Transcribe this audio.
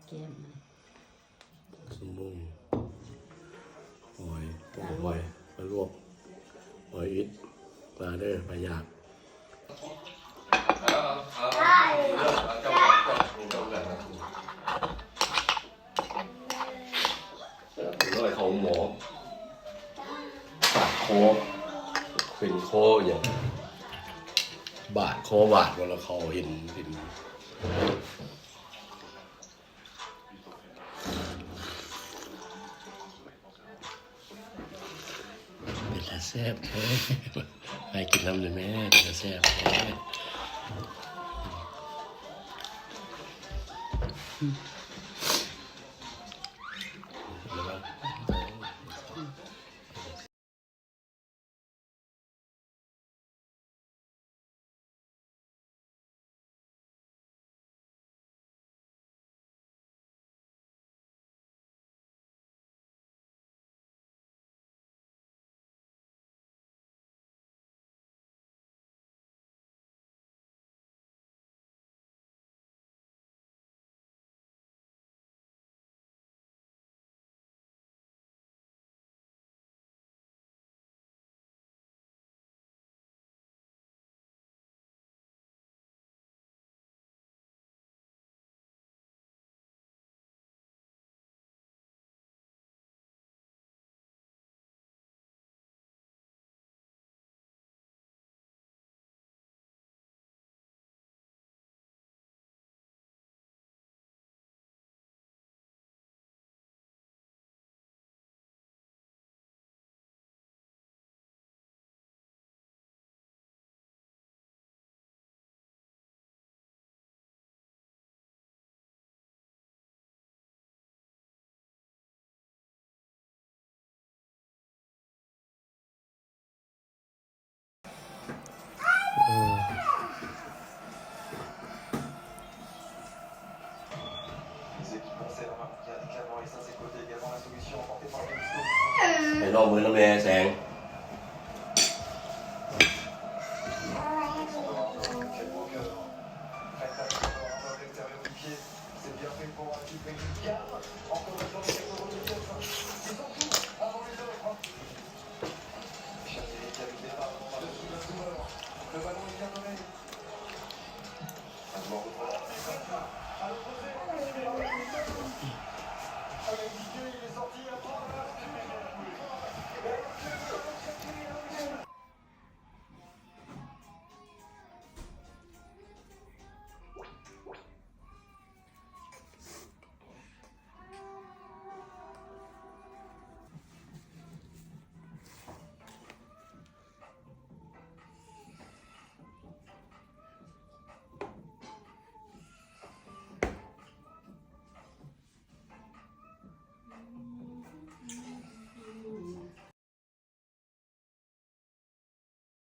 แก้มสมบูรณ์หอยต้มหอยมาลวกหอยอิดมาเด้อปลาหยาดร้อยเขาหมอบาดคอเป็นคออย่างบาดคอบาดเวลาเขาเห็นเป็นตาแซ่บแท้ให้กินน้ำเลยแม่เป็นตาแซ่บแท้ไปลองมือน้ำแม่แสง